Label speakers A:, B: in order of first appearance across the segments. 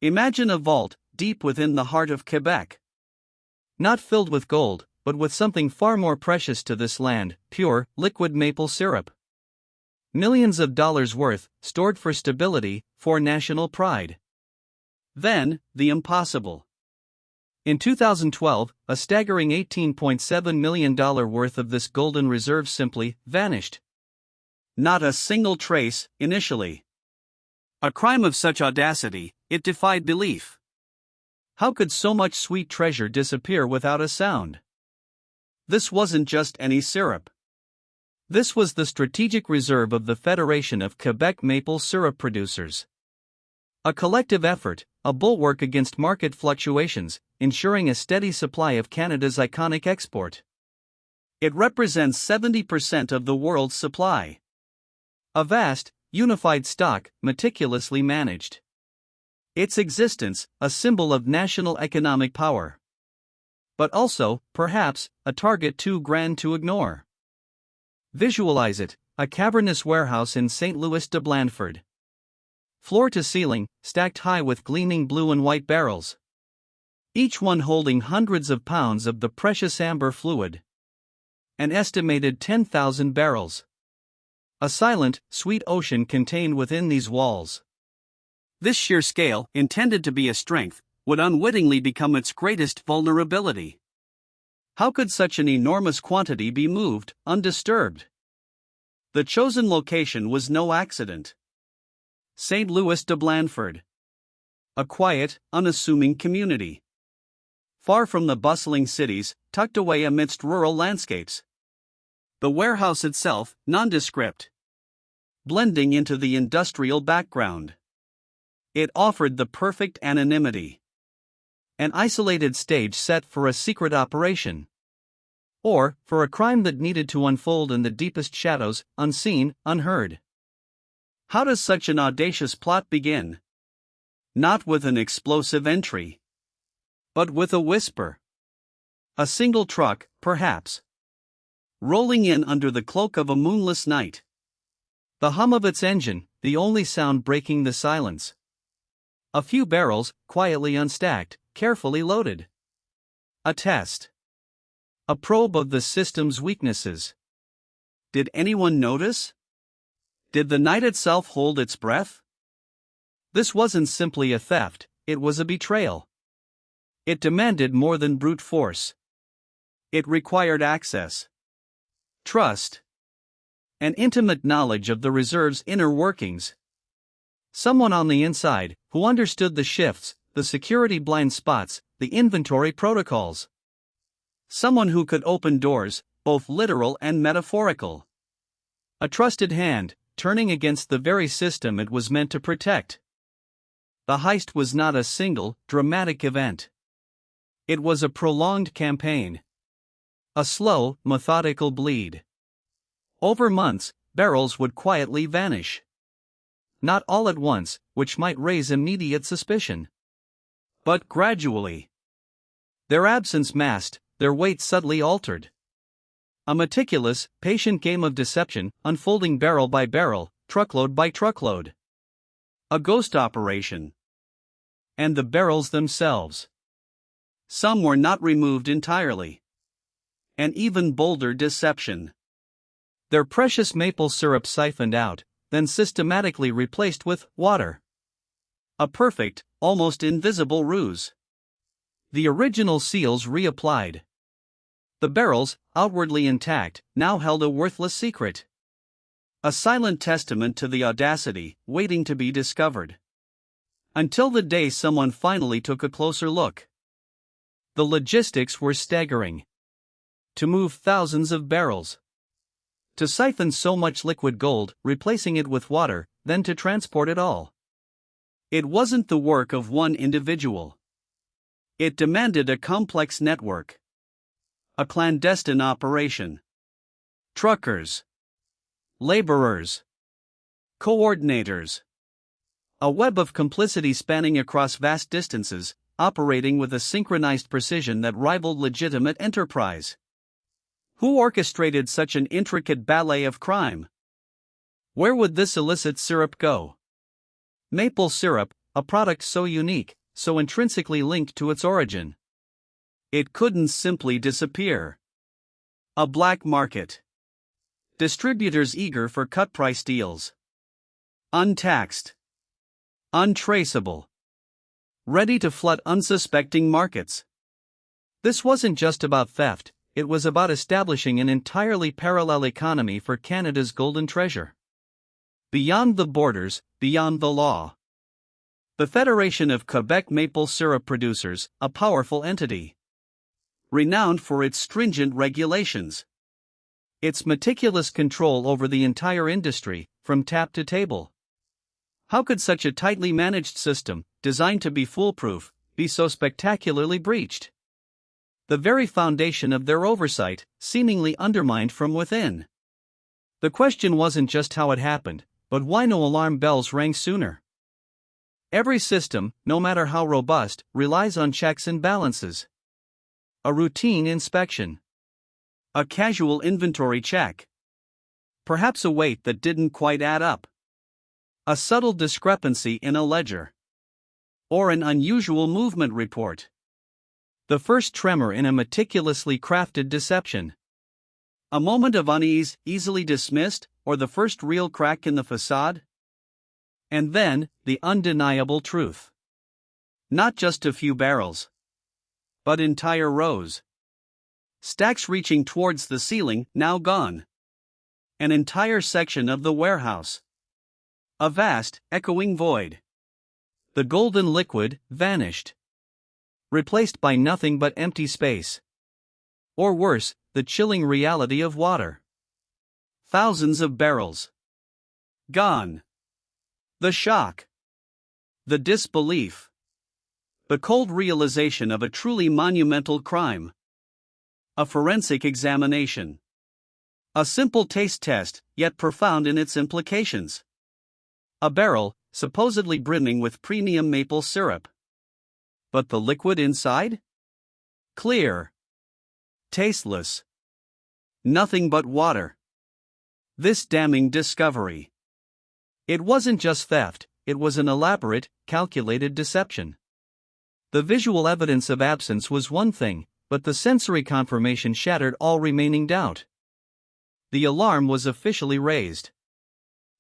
A: Imagine a vault, deep within the heart of Quebec. Not filled with gold, but with something far more precious to this land: pure, liquid maple syrup. Millions of dollars worth, stored for stability, for national pride. Then, the impossible. In 2012, a staggering $18.7 million worth of this golden reserve simply vanished. Not a single trace, initially. A crime of such audacity, it defied belief. How could so much sweet treasure disappear without a sound? This wasn't just any syrup. This was the strategic reserve of the Federation of Quebec Maple Syrup Producers. A collective effort, a bulwark against market fluctuations, ensuring a steady supply of Canada's iconic export. It represents 70% of the world's supply. A vast, unified stock, meticulously managed. Its existence, a symbol of national economic power. But also, perhaps, a target too grand to ignore. Visualize it, a cavernous warehouse in St. Louis de Blandford. Floor to ceiling, stacked high with gleaming blue and white barrels. Each one holding hundreds of pounds of the precious amber fluid. An estimated 10,000 barrels. A silent, sweet ocean contained within these walls. This sheer scale, intended to be a strength, would unwittingly become its greatest vulnerability. How could such an enormous quantity be moved, undisturbed? The chosen location was no accident. St. Louis de Blandford. A quiet, unassuming community. Far from the bustling cities, tucked away amidst rural landscapes. The warehouse itself, nondescript. Blending into the industrial background. It offered the perfect anonymity. An isolated stage set for a secret operation. Or, for a crime that needed to unfold in the deepest shadows, unseen, unheard. How does such an audacious plot begin? Not with an explosive entry. But with a whisper. A single truck, perhaps. Rolling in under the cloak of a moonless night. The hum of its engine, the only sound breaking the silence. A few barrels, quietly unstacked, carefully loaded. A test. A probe of the system's weaknesses. Did anyone notice? Did the night itself hold its breath? This wasn't simply a theft, it was a betrayal. It demanded more than brute force. It required access. Trust. An intimate knowledge of the reserve's inner workings. Someone on the inside, who understood the shifts, the security blind spots, the inventory protocols. Someone who could open doors, both literal and metaphorical. A trusted hand, turning against the very system it was meant to protect. The heist was not a single, dramatic event. It was a prolonged campaign. A slow, methodical bleed. Over months, barrels would quietly vanish. Not all at once, which might raise immediate suspicion. But gradually. Their absence masked, their weight subtly altered. A meticulous, patient game of deception, unfolding barrel by barrel, truckload by truckload. A ghost operation. And the barrels themselves. Some were not removed entirely. An even bolder deception. Their precious maple syrup siphoned out, then systematically replaced with water. A perfect, almost invisible ruse. The original seals reapplied. The barrels, outwardly intact, now held a worthless secret. A silent testament to the audacity, waiting to be discovered. Until the day someone finally took a closer look. The logistics were staggering. To move thousands of barrels. To siphon so much liquid gold, replacing it with water, then to transport it all. It wasn't the work of one individual. It demanded a complex network. A clandestine operation. Truckers. Laborers. Coordinators. A web of complicity spanning across vast distances, operating with a synchronized precision that rivaled legitimate enterprise. Who orchestrated such an intricate ballet of crime? Where would this illicit syrup go? Maple syrup, a product so unique, so intrinsically linked to its origin. It couldn't simply disappear. A black market. Distributors eager for cut-price deals. Untaxed. Untraceable. Ready to flood unsuspecting markets. This wasn't just about theft, it was about establishing an entirely parallel economy for Canada's golden treasure. Beyond the borders, beyond the law. The Federation of Quebec Maple Syrup Producers, a powerful entity. Renowned for its stringent regulations. Its meticulous control over the entire industry, from tap to table. How could such a tightly managed system, designed to be foolproof, be so spectacularly breached? The very foundation of their oversight, seemingly undermined from within. The question wasn't just how it happened, but why no alarm bells rang sooner. Every system, no matter how robust, relies on checks and balances. A routine inspection. A casual inventory check. Perhaps a weight that didn't quite add up. A subtle discrepancy in a ledger. Or an unusual movement report. The first tremor in a meticulously crafted deception. A moment of unease, easily dismissed, or the first real crack in the facade? And then, the undeniable truth. Not just a few barrels, but entire rows. Stacks reaching towards the ceiling, now gone. An entire section of the warehouse. A vast, echoing void. The golden liquid vanished. Replaced by nothing but empty space. Or worse, the chilling reality of water. Thousands of barrels. Gone. The shock. The disbelief. The cold realization of a truly monumental crime. A forensic examination. A simple taste test, yet profound in its implications. A barrel, supposedly brimming with premium maple syrup. But the liquid inside? Clear. Tasteless. Nothing but water. This damning discovery. It wasn't just theft, it was an elaborate, calculated deception. The visual evidence of absence was one thing, but the sensory confirmation shattered all remaining doubt. The alarm was officially raised.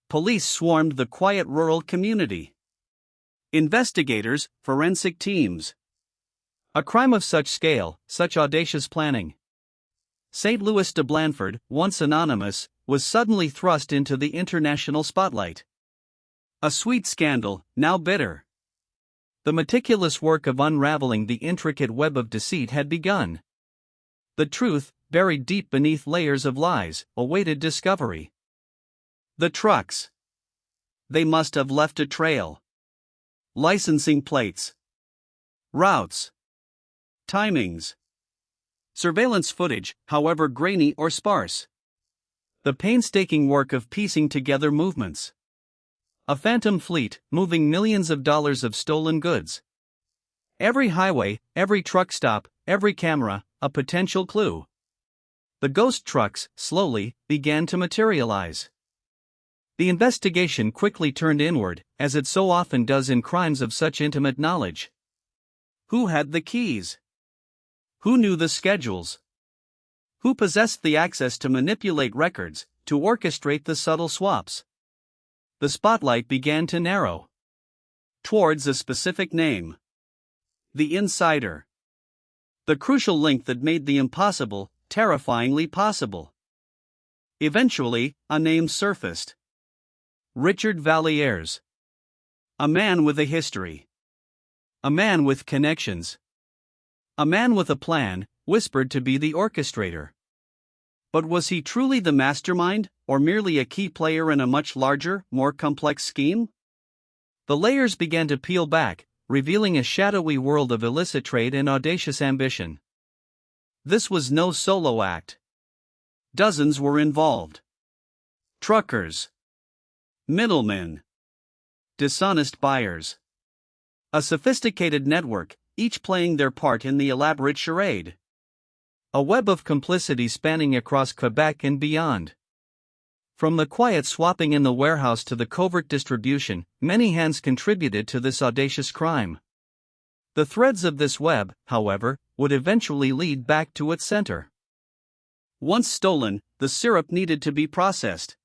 A: Police swarmed the quiet rural community. Investigators, forensic teams. A crime of such scale, such audacious planning. St. Louis de Blanford, once anonymous, was suddenly thrust into the international spotlight. A sweet scandal, now bitter. The meticulous work of unraveling the intricate web of deceit had begun. The truth, buried deep beneath layers of lies, awaited discovery. The trucks. They must have left a trail. Licensing plates. Routes. Timings. Surveillance footage, however grainy or sparse. The painstaking work of piecing together movements. A phantom fleet, moving millions of dollars of stolen goods. Every highway, every truck stop, every camera, a potential clue. The ghost trucks, slowly, began to materialize. The investigation quickly turned inward, as it so often does in crimes of such intimate knowledge. Who had the keys? Who knew the schedules? Who possessed the access to manipulate records, to orchestrate the subtle swaps? The spotlight began to narrow. Towards a specific name. The insider. The crucial link that made the impossible, terrifyingly possible. Eventually, a name surfaced. Richard Vallières. A man with a history. A man with connections. A man with a plan, whispered to be the orchestrator. But was he truly the mastermind, or merely a key player in a much larger, more complex scheme? The layers began to peel back, revealing a shadowy world of illicit trade and audacious ambition. This was no solo act. Dozens were involved. Truckers. Middlemen. Dishonest buyers. A sophisticated network, each playing their part in the elaborate charade. A web of complicity spanning across Quebec and beyond. From the quiet swapping in the warehouse to the covert distribution, many hands contributed to this audacious crime. The threads of this web, however, would eventually lead back to its center. Once stolen, the syrup needed to be processed,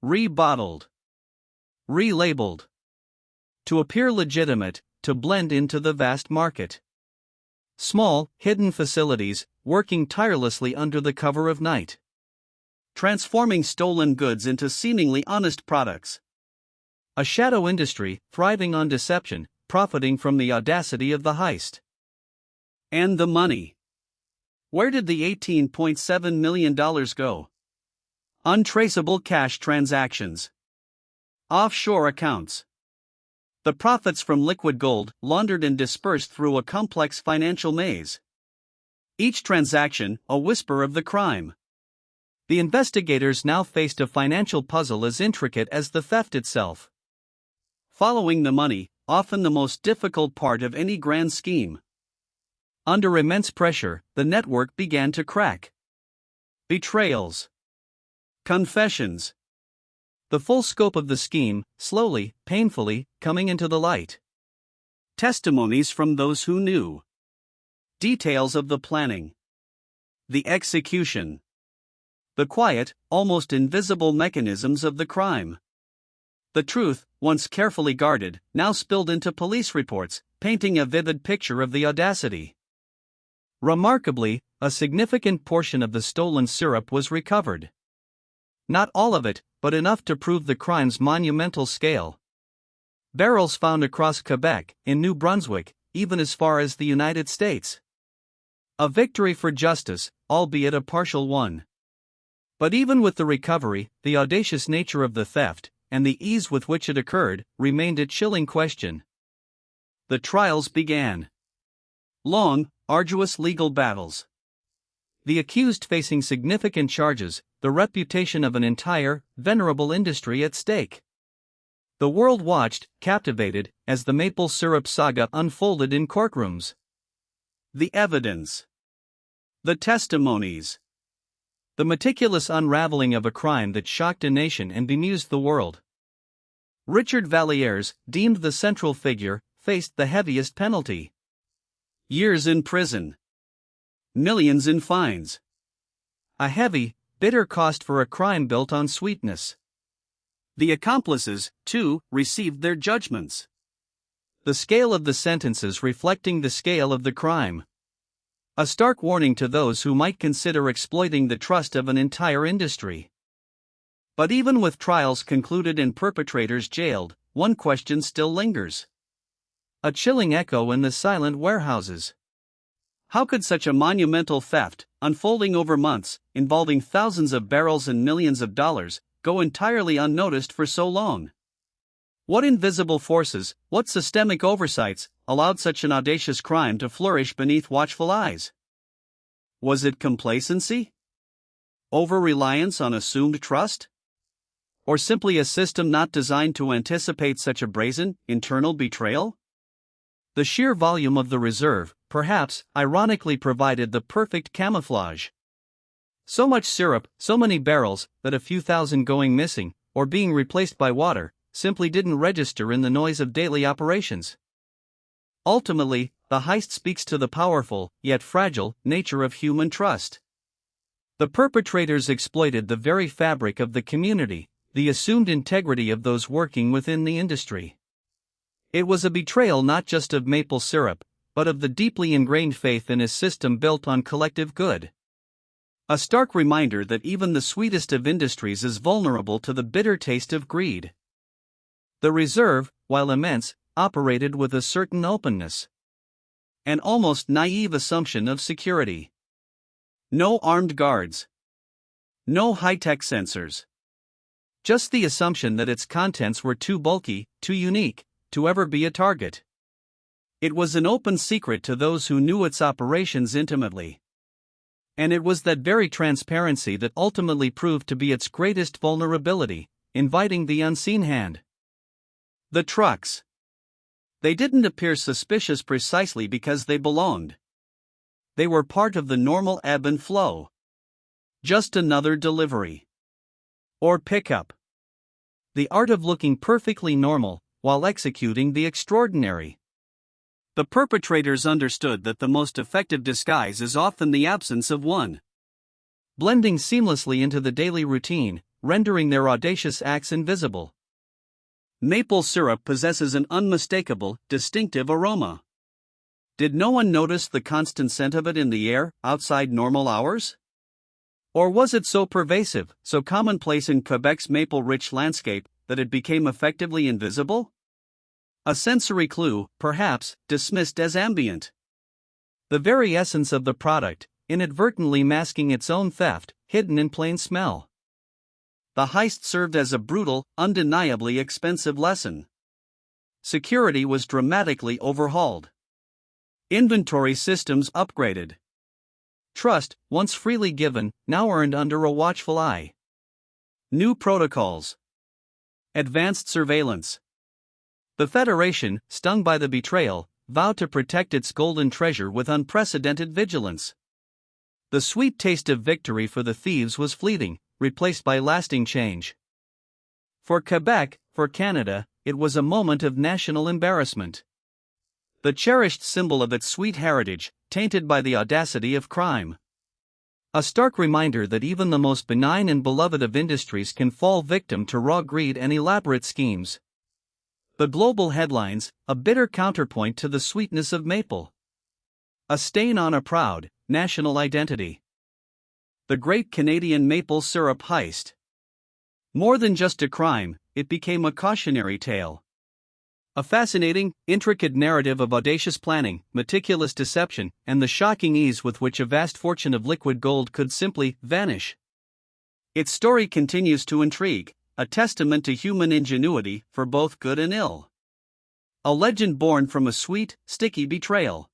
A: rebottled, relabeled, to appear legitimate, to blend into the vast market. Small, hidden facilities, working tirelessly under the cover of night, transforming stolen goods into seemingly honest products. A shadow industry, thriving on deception, profiting from the audacity of the heist. And the money. Where did the $18.7 million go? Untraceable cash transactions. Offshore accounts. The profits from liquid gold, laundered and dispersed through a complex financial maze. Each transaction, a whisper of the crime. The investigators now faced a financial puzzle as intricate as the theft itself. Following the money, often the most difficult part of any grand scheme. Under immense pressure, the network began to crack. Betrayals. Confessions. The full scope of the scheme, slowly, painfully, coming into the light. Testimonies from those who knew. Details of the planning. The execution. The quiet, almost invisible mechanisms of the crime. The truth, once carefully guarded, now spilled into police reports, painting a vivid picture of the audacity. Remarkably, a significant portion of the stolen syrup was recovered. Not all of it, but enough to prove the crime's monumental scale. Barrels found across Quebec, in New Brunswick, even as far as the United States. A victory for justice, albeit a partial one. But even with the recovery, the audacious nature of the theft, and the ease with which it occurred, remained a chilling question. The trials began. Long, arduous legal battles. The accused facing significant charges, the reputation of an entire, venerable industry at stake. The world watched, captivated, as the maple syrup saga unfolded in courtrooms. The evidence. The testimonies. The meticulous unraveling of a crime that shocked a nation and bemused the world. Richard Vallières, deemed the central figure, faced the heaviest penalty. Years in prison. Millions in fines. A heavy, bitter cost for a crime built on sweetness. The accomplices, too, received their judgments. The scale of the sentences reflecting the scale of the crime. A stark warning to those who might consider exploiting the trust of an entire industry. But even with trials concluded and perpetrators jailed, one question still lingers. A chilling echo in the silent warehouses. How could such a monumental theft, unfolding over months, involving thousands of barrels and millions of dollars, go entirely unnoticed for so long? What invisible forces, what systemic oversights, allowed such an audacious crime to flourish beneath watchful eyes? Was it complacency? Over-reliance on assumed trust? Or simply a system not designed to anticipate such a brazen, internal betrayal? The sheer volume of the reserve, perhaps, ironically provided the perfect camouflage. So much syrup, so many barrels, that a few thousand going missing, or being replaced by water, simply didn't register in the noise of daily operations. Ultimately, the heist speaks to the powerful, yet fragile, nature of human trust. The perpetrators exploited the very fabric of the community, the assumed integrity of those working within the industry. It was a betrayal not just of maple syrup, but of the deeply ingrained faith in a system built on collective good. A stark reminder that even the sweetest of industries is vulnerable to the bitter taste of greed. The reserve, while immense, operated with a certain openness. An almost naive assumption of security. No armed guards. No high-tech sensors. Just the assumption that its contents were too bulky, too unique, to ever be a target. It was an open secret to those who knew its operations intimately. And it was that very transparency that ultimately proved to be its greatest vulnerability, inviting the unseen hand. The trucks. They didn't appear suspicious precisely because they belonged. They were part of the normal ebb and flow. Just another delivery. or pickup. The art of looking perfectly normal while executing the extraordinary. The perpetrators understood that the most effective disguise is often the absence of one, blending seamlessly into the daily routine, rendering their audacious acts invisible. Maple syrup possesses an unmistakable, distinctive aroma. Did no one notice the constant scent of it in the air outside normal hours? Or was it so pervasive, so commonplace in Quebec's maple-rich landscape, that it became effectively invisible? A sensory clue, perhaps, dismissed as ambient. The very essence of the product, inadvertently masking its own theft, hidden in plain smell. The heist served as a brutal, undeniably expensive lesson. Security was dramatically overhauled. Inventory systems upgraded. Trust, once freely given, now earned under a watchful eye. New protocols. Advanced surveillance. The Federation, stung by the betrayal, vowed to protect its golden treasure with unprecedented vigilance. The sweet taste of victory for the thieves was fleeting, replaced by lasting change. For Quebec, for Canada, it was a moment of national embarrassment. The cherished symbol of its sweet heritage, tainted by the audacity of crime. A stark reminder that even the most benign and beloved of industries can fall victim to raw greed and elaborate schemes. The global headlines, a bitter counterpoint to the sweetness of maple. A stain on a proud, national identity. The Great Canadian Maple Syrup Heist. More than just a crime, it became a cautionary tale. A fascinating, intricate narrative of audacious planning, meticulous deception, and the shocking ease with which a vast fortune of liquid gold could simply vanish. Its story continues to intrigue, a testament to human ingenuity for both good and ill. A legend born from a sweet, sticky betrayal.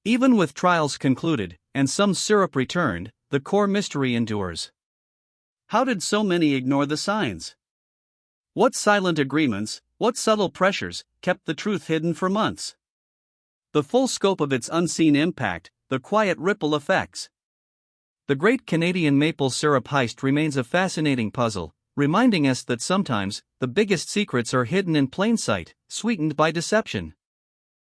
A: Even with trials concluded, and some syrup returned, the core mystery endures. How did so many ignore the signs? What silent agreements, what subtle pressures, kept the truth hidden for months? The full scope of its unseen impact, the quiet ripple effects. The Great Canadian Maple Syrup Heist remains a fascinating puzzle, reminding us that sometimes, the biggest secrets are hidden in plain sight, sweetened by deception.